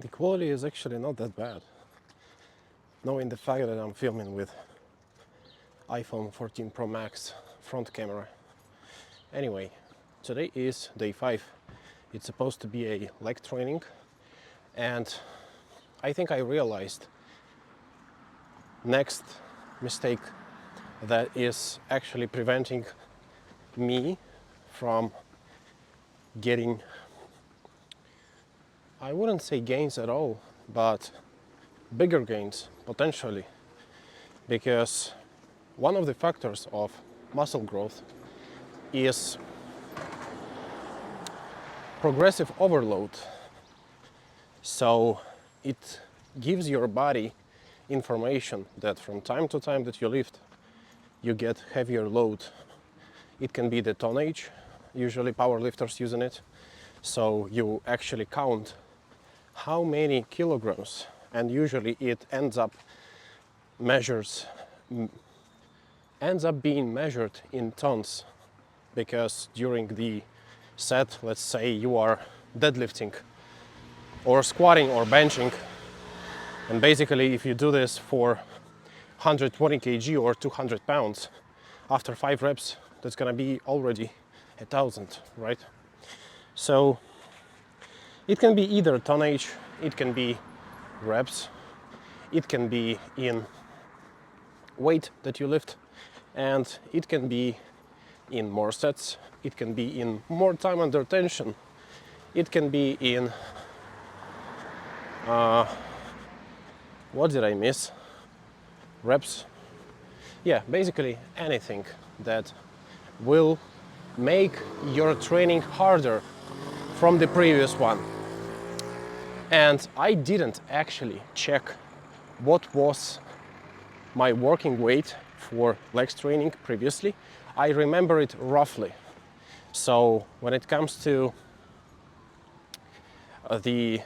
The quality is actually not that bad, knowing the fact that I'm filming with iPhone 14 Pro Max front camera. Anyway, today is day 5. It's supposed to be a leg training, and I think I realized next mistake that is actually preventing me from getting, I wouldn't say gains at all, but bigger gains potentially, because one of the factors of muscle growth is progressive overload. So it gives your body information that from time to time that you lift, you get heavier load. It can be the tonnage, usually power lifters using it. So you actually count how many kilograms, and usually it ends up being measured in tons, because during the set, let's say you are deadlifting or squatting or benching, and basically if you do this for 120 kg or 200 pounds, after 5 reps, that's gonna be already 1,000, right? So it can be either tonnage, it can be reps, it can be in weight that you lift, and it can be in more sets, it can be in more time under tension, it can be in what did I miss? Reps. Yeah, basically anything that will make your training harder from the previous one. And I didn't actually check what was my working weight for legs training previously. I remember it roughly. So when it comes to the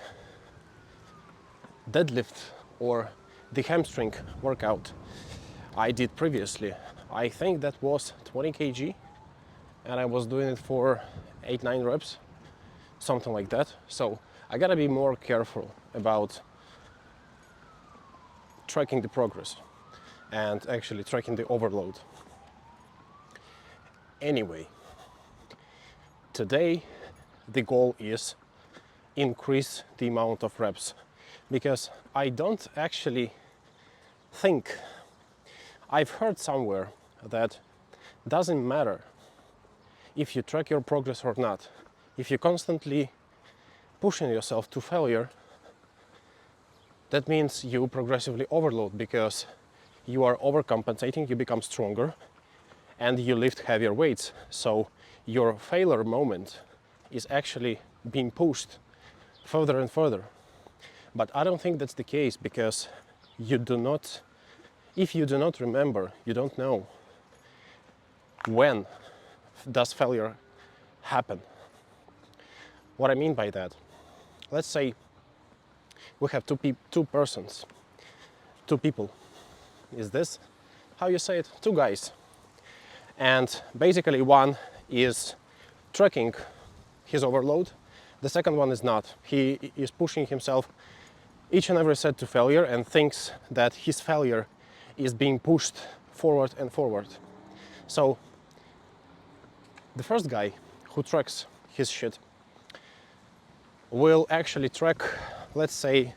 deadlift or the hamstring workout I did previously, I think that was 20 kg, and I was doing it for 8-9 reps, something like that. So I gotta be more careful about tracking the progress and actually tracking the overload. Anyway, today the goal is increase the amount of reps, because I don't actually think, I've heard somewhere that doesn't matter if you track your progress or not. If you're constantly pushing yourself to failure, that means you progressively overload, because you are overcompensating, you become stronger, and you lift heavier weights. So your failure moment is actually being pushed further and further. But I don't think that's the case, because if you do not remember, you don't know when does failure happen. What I mean by that, let's say we have two people. Is this how you say it? Two guys. And basically one is tracking his overload, the second one is not. He is pushing himself each and every set to failure and thinks that his failure is being pushed forward and forward. So the first guy who tracks his shit will actually track, let's say,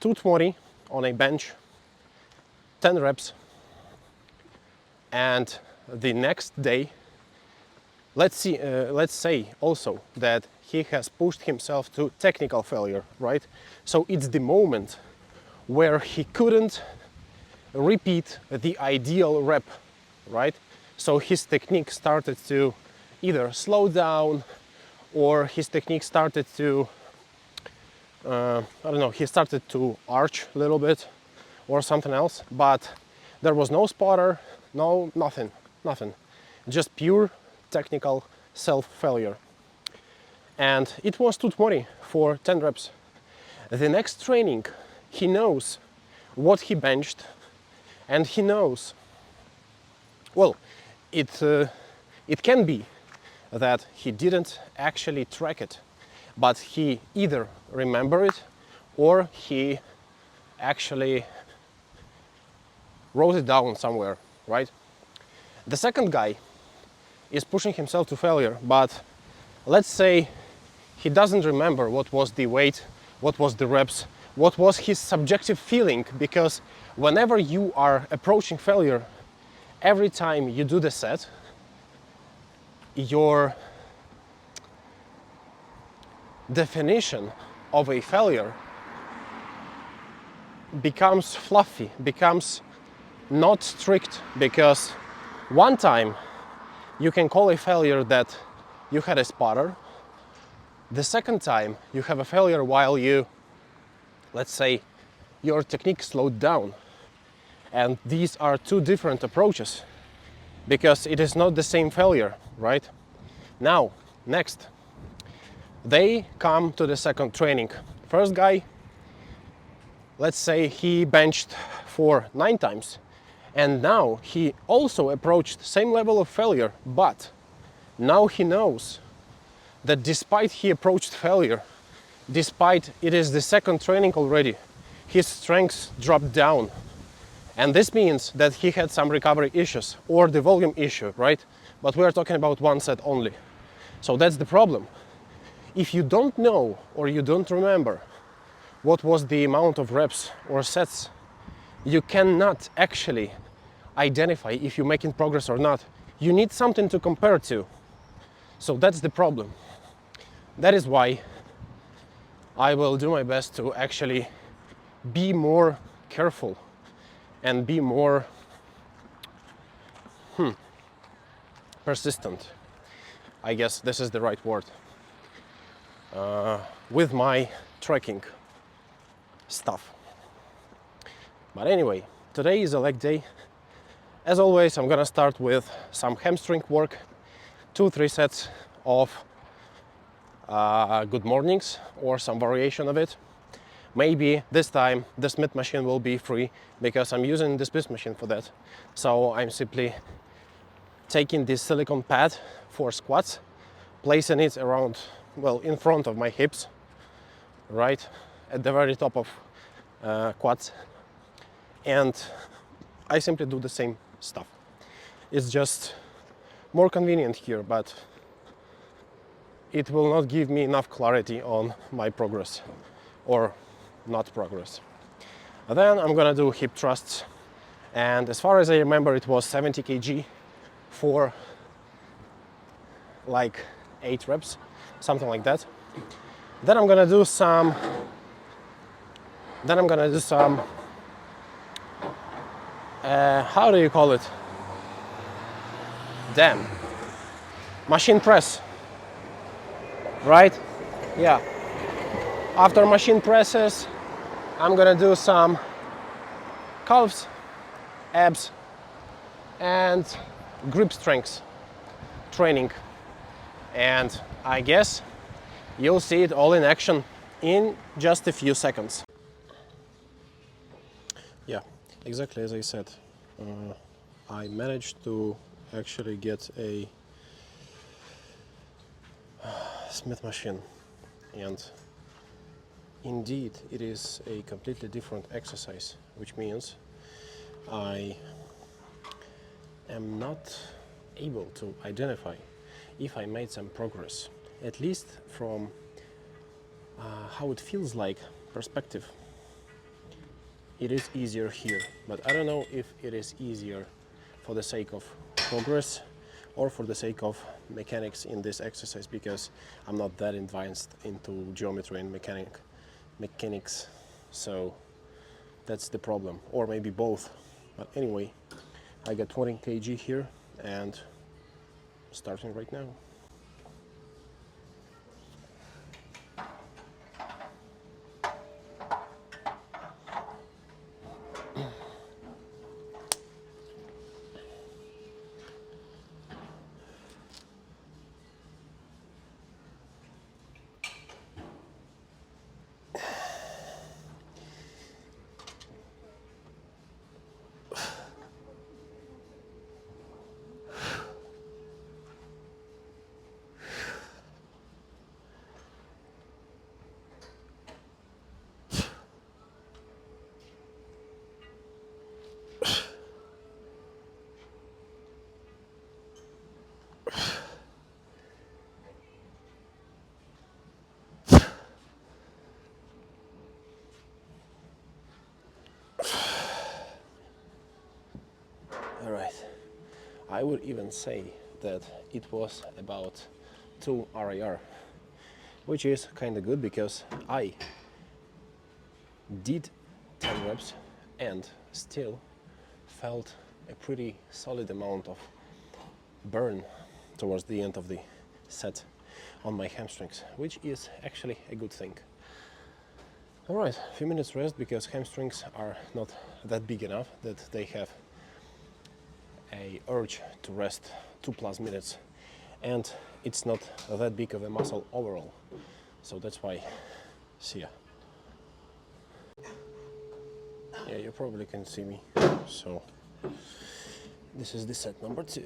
220 on a bench, 10 reps, and the next day, let's say also that he has pushed himself to technical failure, right? So it's the moment where he couldn't repeat the ideal rep, right? So his technique started to either slow down, or his technique started to, he started to arch a little bit or something else, but there was no spotter, nothing, just pure technical self-failure. And it was 220 for 10 reps. The next training, he knows what he benched, and he knows, well, it can be that he didn't actually track it, but he either remembered it or he actually wrote it down somewhere, right? The second guy is pushing himself to failure, but let's say he doesn't remember what was the weight, what was the reps, what was his subjective feeling, because whenever you are approaching failure, every time you do the set, your definition of a failure becomes fluffy, becomes not strict, because one time you can call a failure that you had a sputter. The second time you have a failure while you, let's say, your technique slowed down. And these are two different approaches because it is not the same failure, right? Now, next, they come to the second training. First guy, let's say he benched for 9 times, and now he also approached the same level of failure, but now he knows that despite he approached failure, despite it is the second training already, his strengths dropped down. And this means that he had some recovery issues or the volume issue, right? But we are talking about one set only. So that's the problem. If you don't know or you don't remember what was the amount of reps or sets, you cannot actually identify if you're making progress or not. You need something to compare to. So that's the problem. That is why I will do my best to actually be more careful and be more persistent. I guess this is the right word. With my tracking stuff. But anyway, today is a leg day. As always, I'm gonna start with some hamstring work, 2-3 sets of good mornings or some variation of it. Maybe this time the Smith machine will be free because I'm using the Smith machine for that. So I'm simply taking this silicone pad for squats, placing it around, well, in front of my hips, right at the very top of quads, and I simply do the same stuff. It's just more convenient here, but it will not give me enough clarity on my progress or not progress. And then I'm gonna do hip thrusts, and as far as I remember, it was 70 kg for like 8 reps, something like that. Then I'm gonna do some how do you call it? Damn. Machine press. Right? Yeah. After machine presses, I'm gonna do some calves, abs, and grip strength training. And I guess you'll see it all in action in just a few seconds. Yeah, exactly as I said. I managed to actually get a Smith machine, and indeed it is a completely different exercise, which means I am not able to identify if I made some progress, at least from how it feels like perspective. It is easier here, but I don't know if it is easier for the sake of progress or for the sake of mechanics in this exercise, because I'm not that advanced into geometry and mechanics, so that's the problem, or maybe both. But anyway, I got 20 kg here and starting right now. I would even say that it was about 2 RIR, which is kind of good because I did 10 reps and still felt a pretty solid amount of burn towards the end of the set on my hamstrings, which is actually a good thing. Alright, a few minutes rest because hamstrings are not that big enough that they have a urge to rest 2+ minutes, and it's not that big of a muscle overall, so that's why. See ya. Yeah, you probably can see me, so this is the set number 2.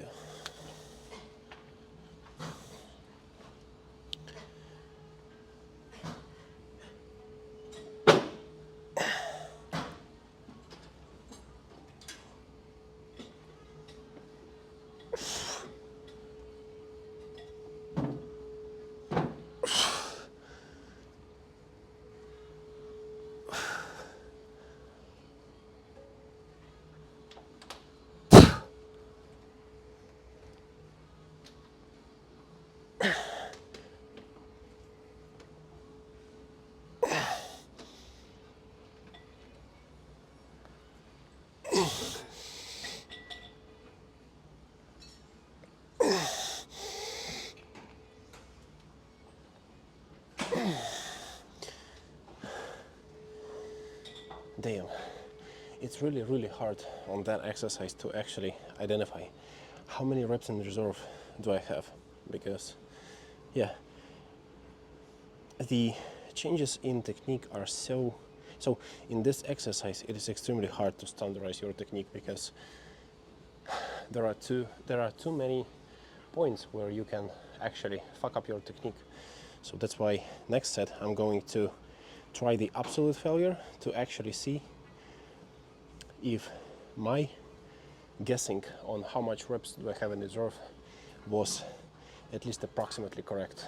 Damn, it's really hard on that exercise to actually identify how many reps in reserve do I have, because yeah, the changes in technique are so in this exercise it is extremely hard to standardize your technique because there are too many points where you can actually fuck up your technique. So that's why next set I'm going to try the absolute failure to actually see if my guessing on how much reps do I have in reserve was at least approximately correct.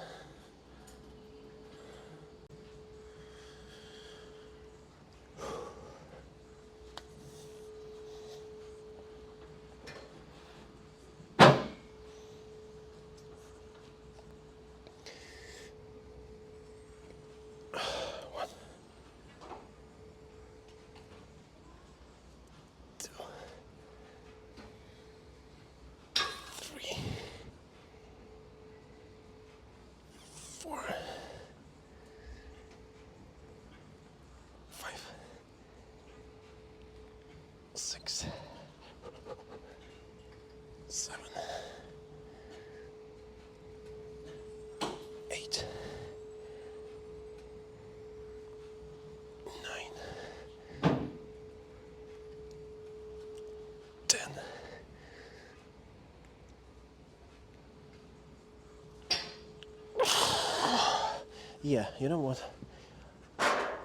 Yeah, you know what?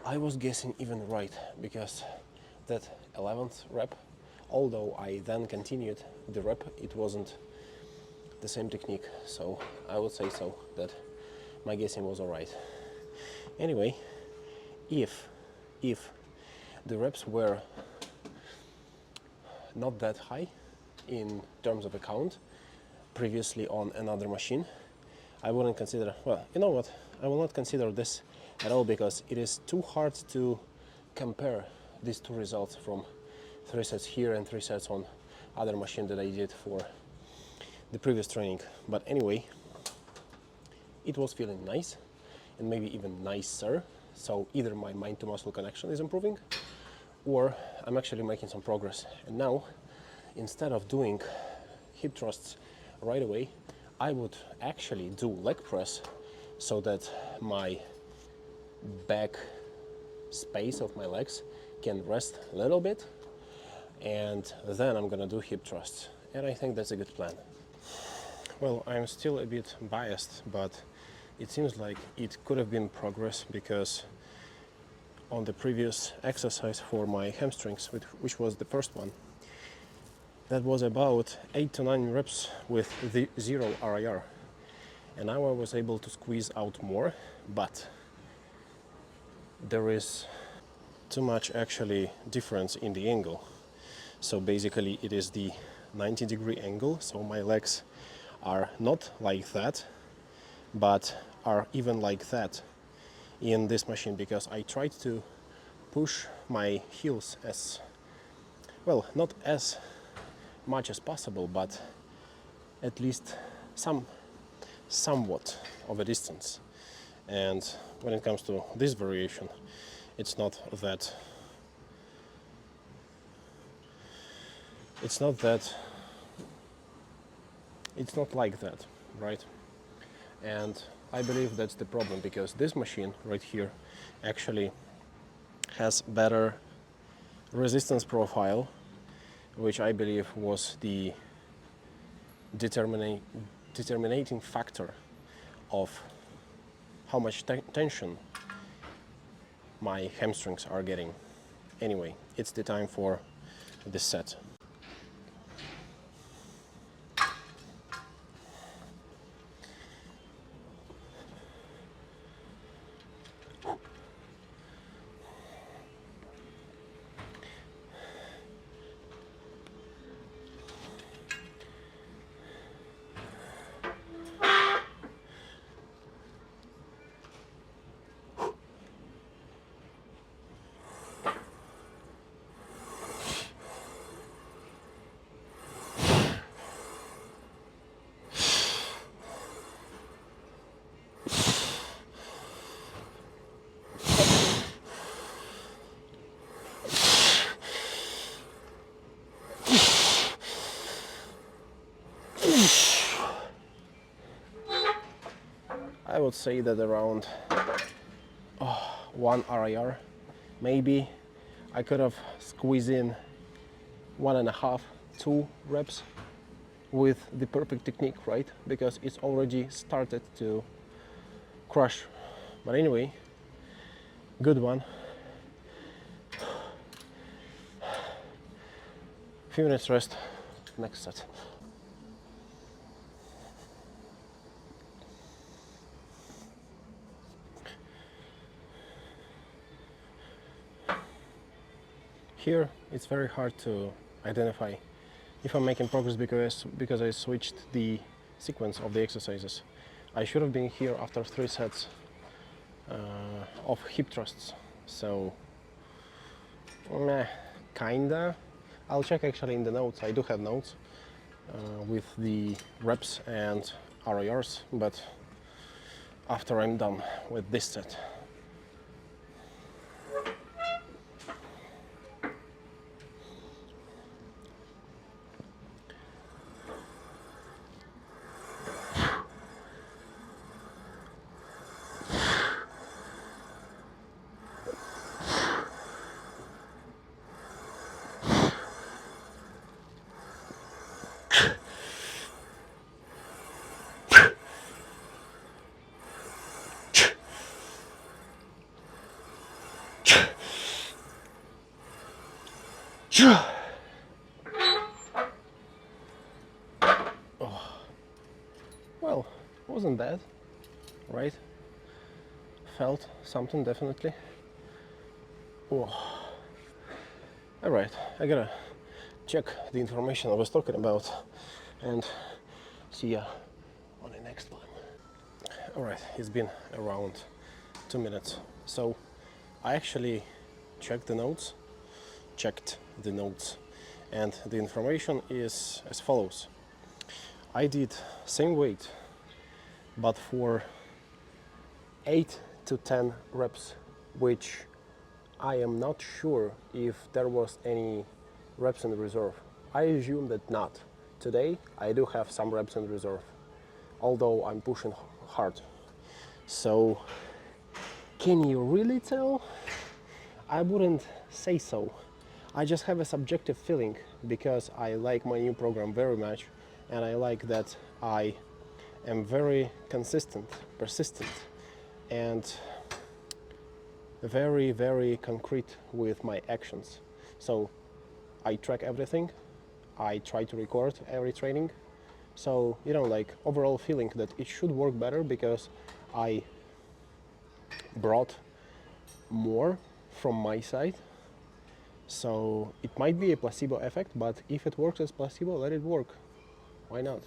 I was guessing even right, because that 11th rep, although I then continued the rep, it wasn't the same technique. So I would say so that my guessing was alright. Anyway, if the reps were not that high in terms of a count previously on another machine, I wouldn't consider, well, you know what, I will not consider this at all, because it is too hard to compare these two results from 3 sets here and 3 sets on other machine that I did for the previous training. But anyway, it was feeling nice and maybe even nicer. So either my mind to muscle connection is improving or I'm actually making some progress. And now, instead of doing hip thrusts right away, I would actually do leg press so that my back space of my legs can rest a little bit, and then I'm gonna do hip thrusts. And I think that's a good plan. Well, I'm still a bit biased, but it seems like it could have been progress, because on the previous exercise for my hamstrings, which was the first one, that was about 8 to 9 reps with the 0 RIR. And now I was able to squeeze out more, but there is too much actually difference in the angle. So basically it is the 90-degree angle, so my legs are not like that, but are even like that in this machine, because I tried to push my heels as well, not as much as possible, but at least somewhat of a distance. And when it comes to this variation, it's not that it's not like that, right? And I believe that's the problem, because this machine right here actually has better resistance profile, which I believe was the determining factor of how much tension my hamstrings are getting. Anyway, it's the time for this set. I would say that around 1 RIR, maybe. I could have squeezed in 1.5, 2 reps with the perfect technique, right? Because it's already started to crush. But anyway, good one. Few minutes rest, next set. Here it's very hard to identify if I'm making progress because I switched the sequence of the exercises. I should have been here after 3 sets of hip thrusts, so kinda. I'll check actually in the notes. I do have notes with the reps and RIRs, but after I'm done with this set. Well, wasn't bad, right? Felt something definitely. Oh. All right, I gotta check the information I was talking about and see ya on the next one. All right, it's been around 2 minutes. So I actually checked the notes, and the information is as follows. I did same weight, but for 8 to 10 reps, which I am not sure if there was any reps in reserve. I assume that not. Today I do have some reps in reserve, although I'm pushing hard. So can you really tell? I wouldn't say so. I just have a subjective feeling because I like my new program very much, and I like that I am very consistent, persistent, and very, very concrete with my actions. So I track everything. I try to record every training. So, like overall feeling that it should work better because I brought more from my side So it might be a placebo effect, but if it works as placebo, let it work. Why not?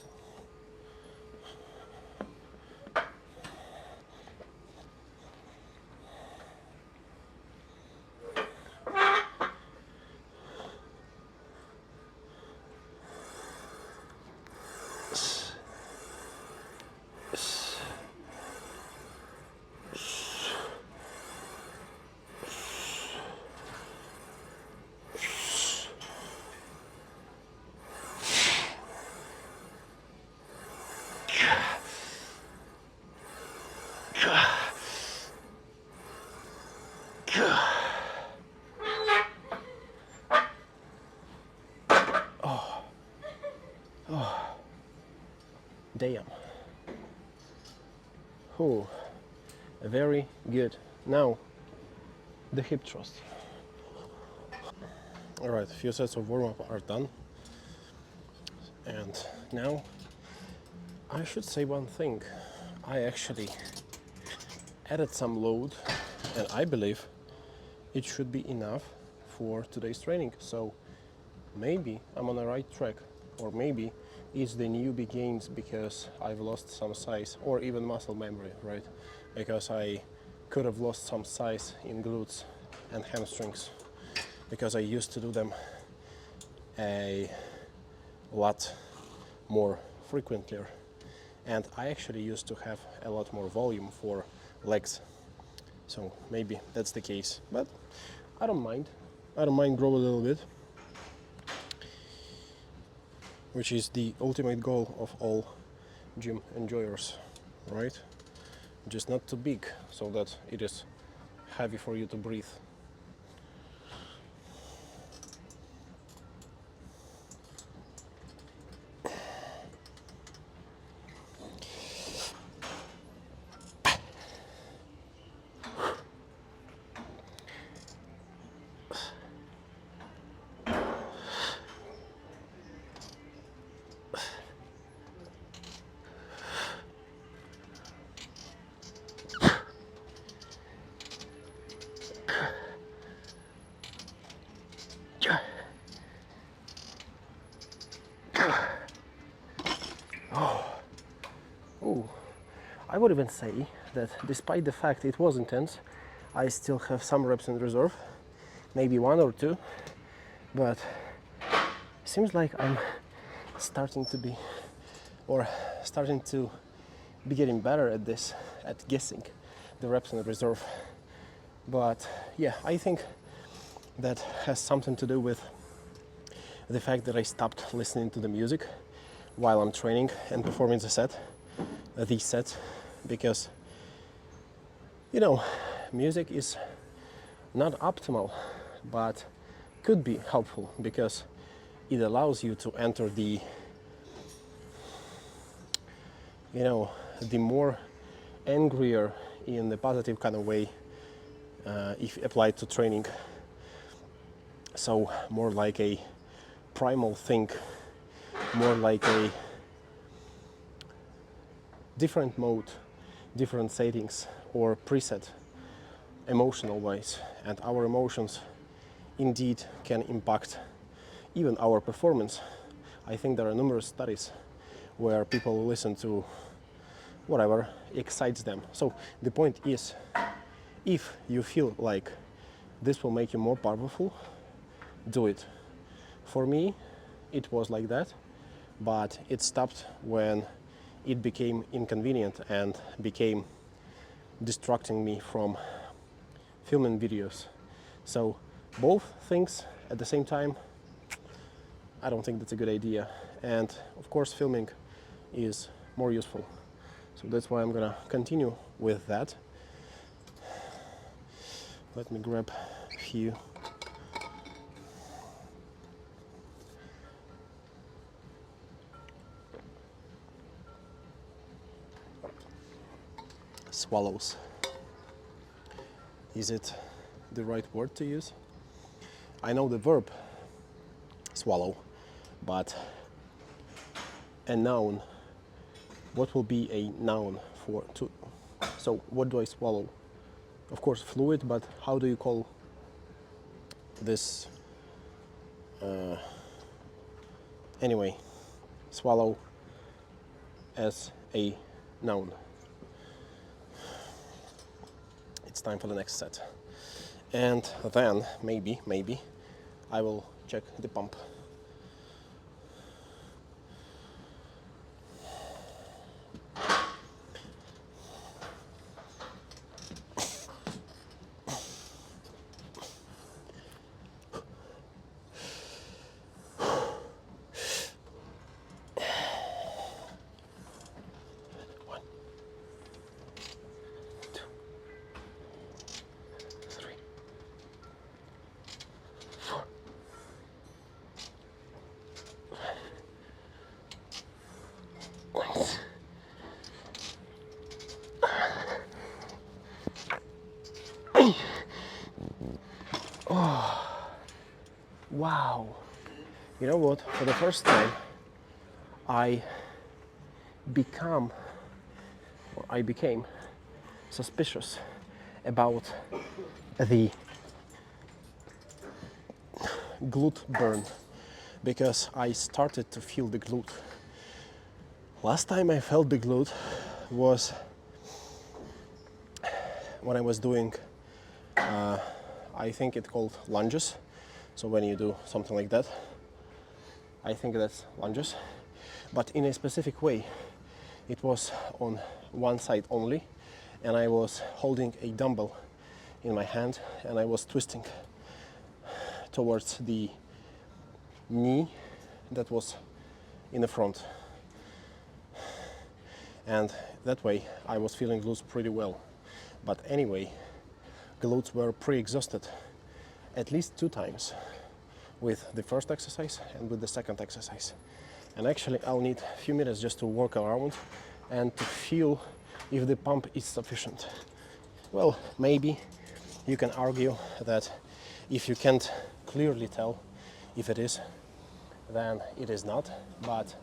Damn. Oh, very good. Now, the hip thrust. All right, a few sets of warm-up are done. And now, I should say one thing. I actually added some load, and I believe it should be enough for today's training. So maybe I'm on the right track, or maybe it's the newbie gains because I've lost some size or even muscle memory, right? Because I could have lost some size in glutes and hamstrings because I used to do them a lot more frequently, and I actually used to have a lot more volume for legs. So maybe that's the case, but I don't mind. I don't mind grow a little bit, which is the ultimate goal of all gym enjoyers, right? Just not too big so that it is heavy for you to breathe. Ooh. I would even say that despite the fact it was intense, I still have some reps in reserve, maybe one or two, but it seems like I'm starting to be, or starting to be getting better at this, at guessing the reps in reserve. But yeah, I think that has something to do with the fact that I stopped listening to the music while I'm training and performing these sets, because you know, music is not optimal, but could be helpful because it allows you to enter the, you know, the more angrier in the positive kind of way if applied to training. So more like a primal thing, more like a different mode, different settings or preset emotional wise, and our emotions indeed can impact even our performance. I think there are numerous studies where people listen to whatever excites them. So the point is, if you feel like this will make you more powerful, do it. For me, it was like that, but it stopped when it became inconvenient and became distracting me from filming videos. So both things at the same time, I don't think that's a good idea. And of course, filming is more useful. So that's why I'm gonna continue with that. Let me grab a few. Swallows. Is it the right word to use? I know the verb swallow, but a noun, what will be a noun for to? So what do I swallow? Of course fluid, but how do you call this Anyway, swallow as a noun. It's time for the next set. And then maybe I will check the pump. Wow, you know what? For the first time, I became suspicious about the glute burn because I started to feel the glute. Last time I felt the glute was when I was doing, I think it's called lunges. So when you do something like that, I think that's lunges, but in a specific way. It was on one side only, and I was holding a dumbbell in my hand and I was twisting towards the knee that was in the front. And that way I was feeling glutes pretty well. But anyway, glutes were pre-exhausted at least 2 times with the first exercise and with the second exercise. And actually I'll need a few minutes just to work around and to feel if the pump is sufficient. Well, maybe you can argue that if you can't clearly tell if it is, then it is not, but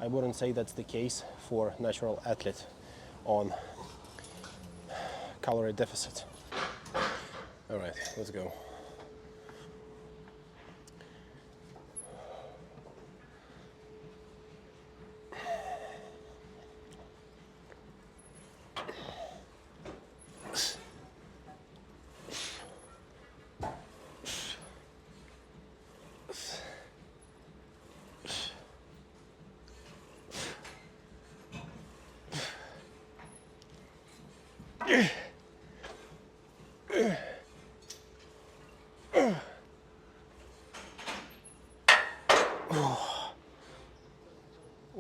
I wouldn't say that's the case for natural athlete on calorie deficit. All right, let's go.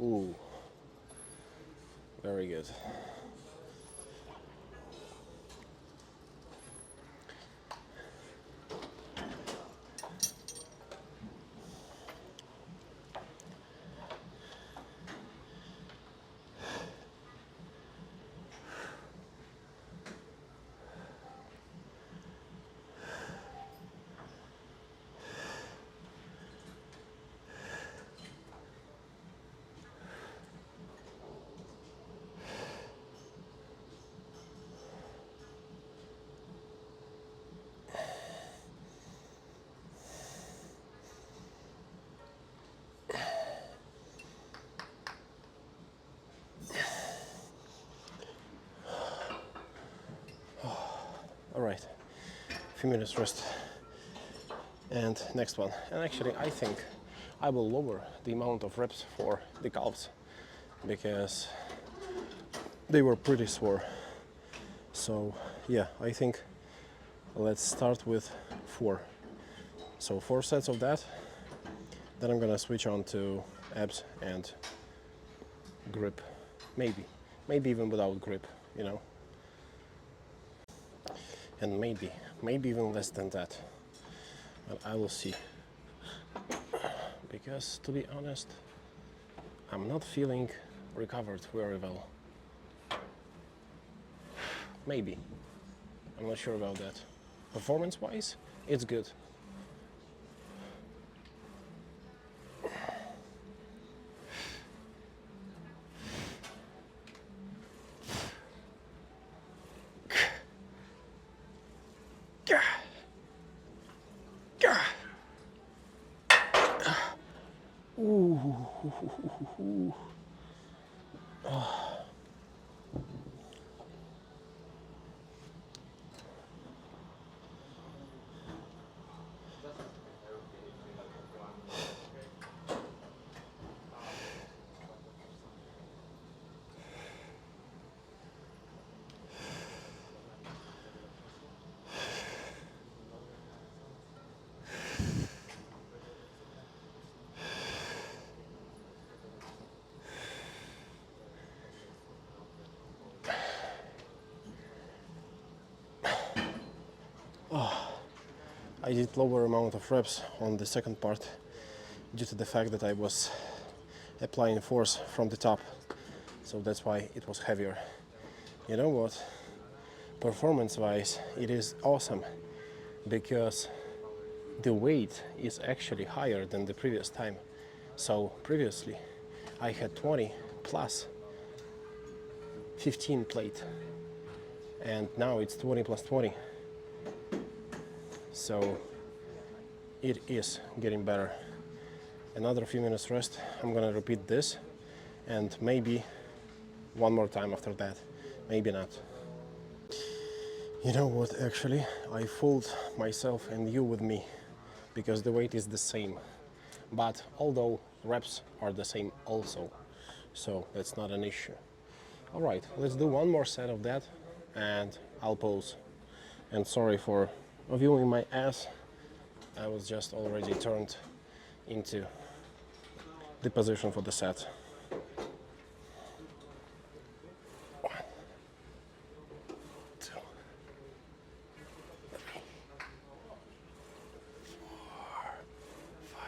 Ooh, very good. All right, a few minutes rest and next one. And actually I think I will lower the amount of reps for the calves because they were pretty sore. So yeah, I think let's start with 4. So 4 sets of that, then I'm gonna switch on to abs and grip, maybe even without grip, you know. And maybe even less than that, but I will see, because to be honest, I'm not feeling recovered very well. Maybe, I'm not sure about that. Performance wise, it's good. I did lower amount of reps on the second part due to the fact that I was applying force from the top, so that's why it was heavier. You know what? Performance-wise, it is awesome because the weight is actually higher than the previous time. So previously I had 20 plus 15 plate, and now it's 20 plus 20. So it is getting better. Another few minutes rest. I'm gonna repeat this and maybe one more time after that, maybe not. You know what, actually I fooled myself and you with me, because the weight is the same, but although reps are the same also, so that's not an issue. All right, let's do one more set of that and I'll pause. And sorry for viewing my ass, I was just already turned into the position for the set. 1, 2, 3, 4, 5,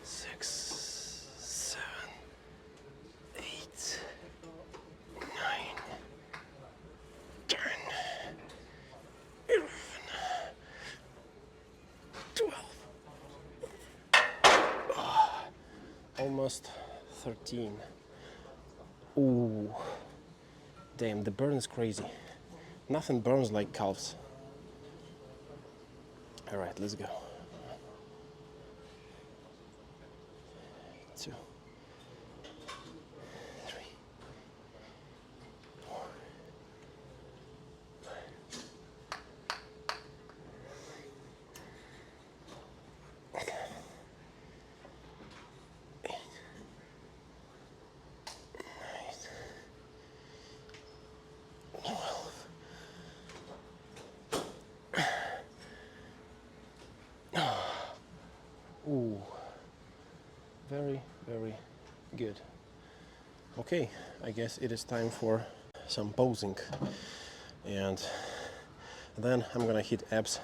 6, 7, 8, 9, 10, 11, 12, almost 13. Ooh, damn, the burn is crazy. Nothing burns like calves. All right, let's go. 2, 3, 4, 8, 12. Ooh, very, very good. Okay, I guess it is time for some posing, and then I'm gonna hit abs.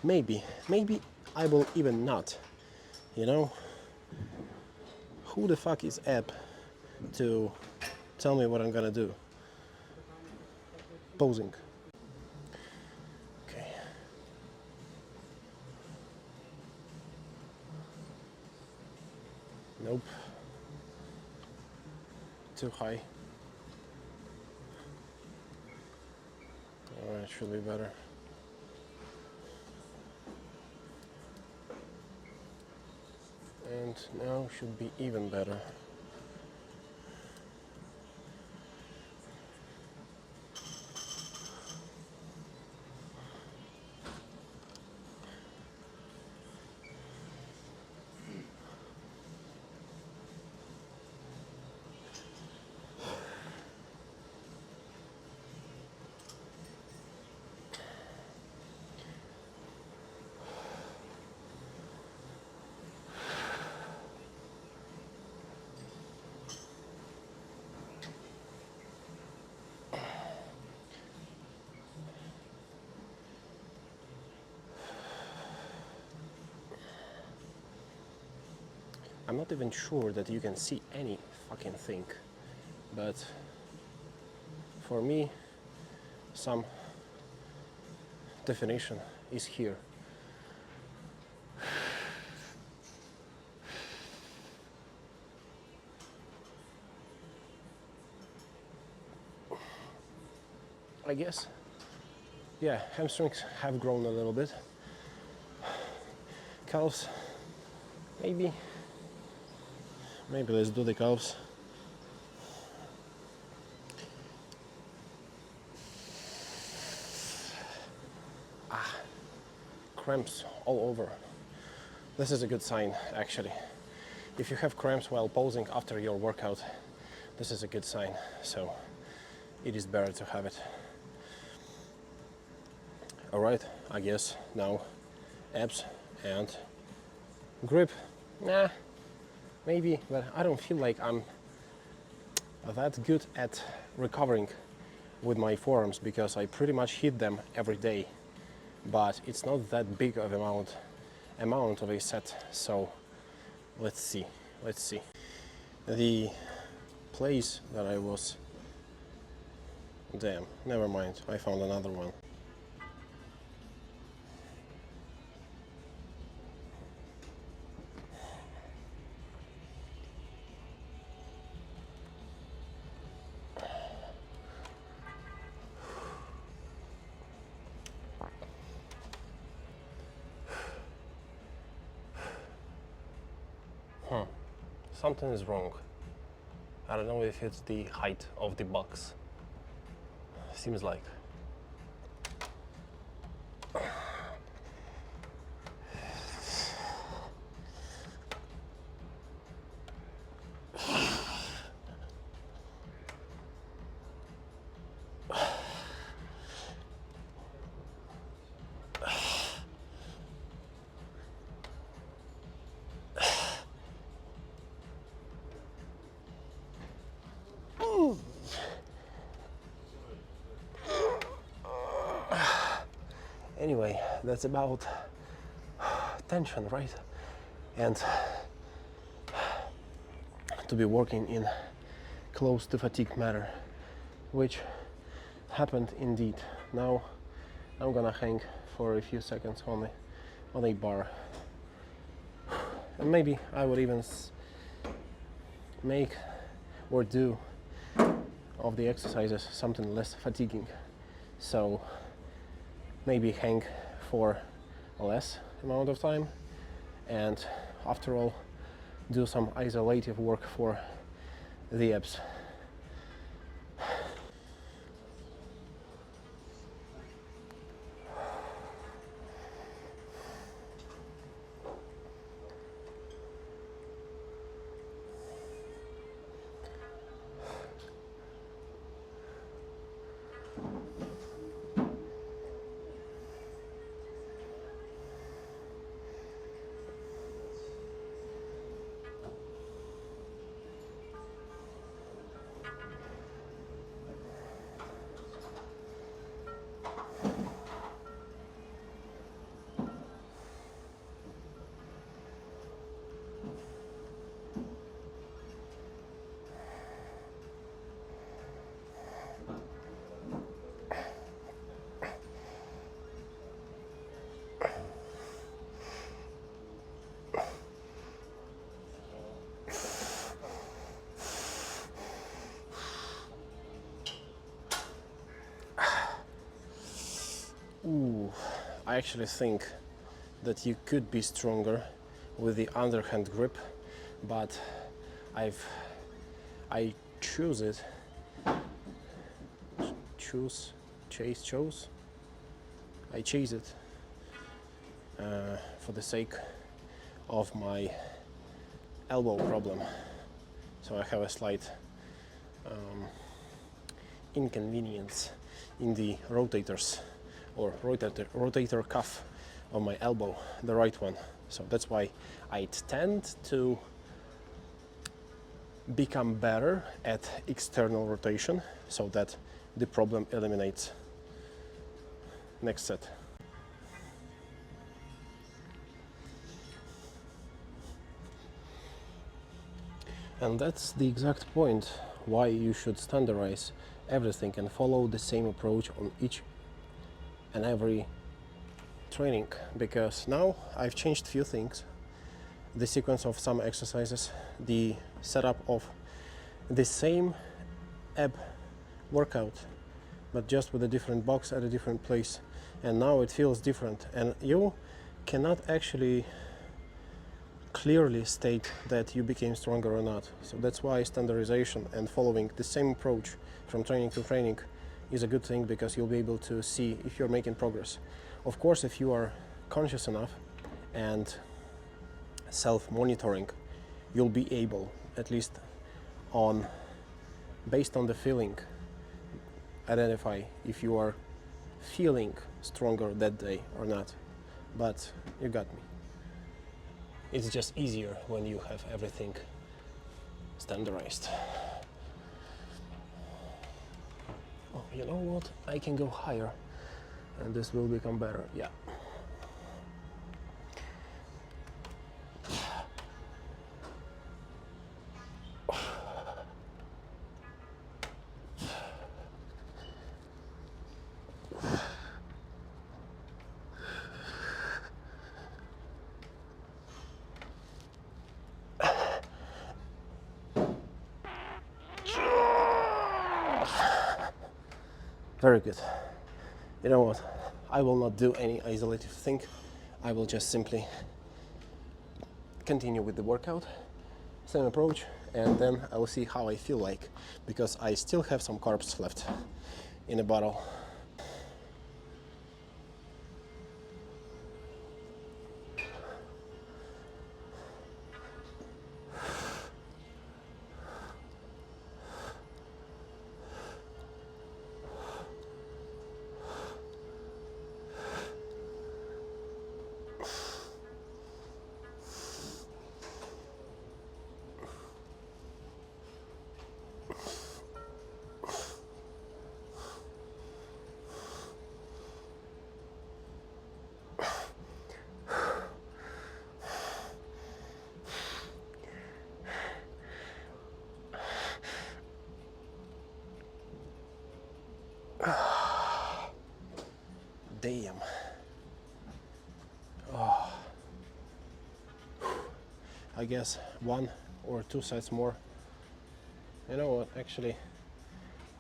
Maybe I will even not. You know, who the fuck is Ab to tell me what I'm gonna do? Posing. Okay. Nope. Too high. Alright, should be better. And now should be even better. I'm not even sure that you can see any fucking thing, but for me, some definition is here. I guess, yeah, hamstrings have grown a little bit. Calves, maybe Maybe let's do the calves. Cramps all over. This is a good sign, actually. If you have cramps while posing after your workout, this is a good sign. So it is better to have it. All right, I guess now abs and grip. Nah, maybe, but I don't feel like I'm that good at recovering with my forearms because I pretty much hit them every day, but it's not that big of amount of a set. So let's see. The place that I was, damn, never mind, I found another one. Something is wrong. I don't know if it's the height of the box. Seems like. Anyway, that's about tension, right? And to be working in close to fatigue manner, which happened indeed. Now I'm gonna hang for a few seconds on a bar, and maybe I would even make or do of the exercises something less fatiguing. So maybe hang for a less amount of time, and after all do some isolative work for the abs. Ooh, I actually think that you could be stronger with the underhand grip, but I chose it. I chase it for the sake of my elbow problem. So I have a slight inconvenience in the rotators or rotator cuff of my elbow, the right one. So that's why I tend to become better at external rotation so that the problem eliminates. Next set. And that's the exact point why you should standardize everything and follow the same approach on each and every training, because now I've changed few things: the sequence of some exercises, the setup of the same ab workout but just with a different box at a different place, and now it feels different, and you cannot actually clearly state that you became stronger or not. So that's why standardization and following the same approach from training to training is a good thing, because you'll be able to see if you're making progress. Of course, if you are conscious enough and self-monitoring, you'll be able, at least based on the feeling, identify if you are feeling stronger that day or not. But you got me. It's just easier when you have everything standardized. Oh, you know what? I can go higher and this will become better. Yeah. Very good. You know what? I will not do any isolative thing. I will just simply continue with the workout, same approach, and then I will see how I feel like, because I still have some carbs left in a bottle. Damn. Oh. I guess 1 or 2 sets more. You know what, actually,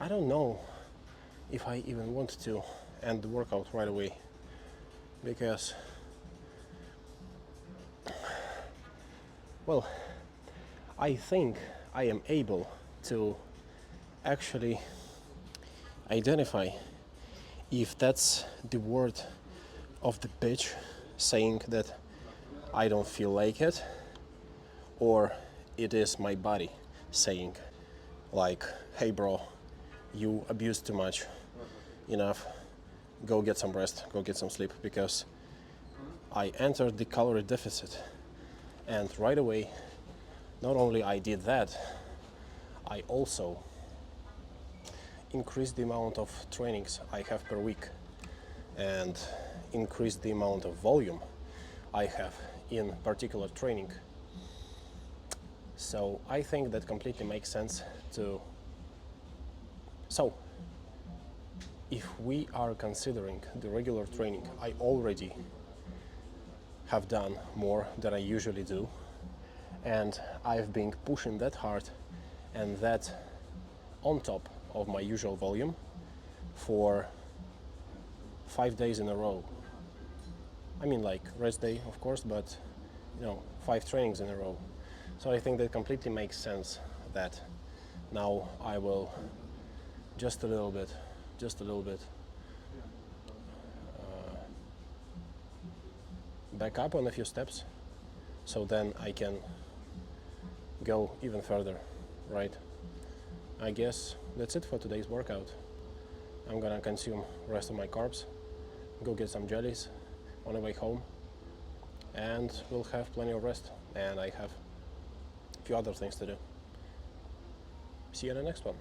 I don't know if I even want to end the workout right away, because, well, I think I am able to actually identify if that's the word of the bitch saying that I don't feel like it, or it is my body saying like, hey bro, you abused too much, enough, go get some rest, go get some sleep. Because I entered the calorie deficit, and right away, not only I did that, I also increased the amount of trainings I have per week and increased the amount of volume I have in particular training. So I think that completely makes sense to... So, if we are considering the regular training, I already have done more than I usually do, and I've been pushing that hard and that on top of my usual volume for 5 days in a row. I mean, like rest day, of course, but 5 trainings in a row. So I think that completely makes sense that now I will just a little bit back up on a few steps, so then I can go even further, right? I guess that's it for today's workout. I'm gonna consume the rest of my carbs, go get some jellies on the way home, and we'll have plenty of rest, and I have a few other things to do. See you in the next one.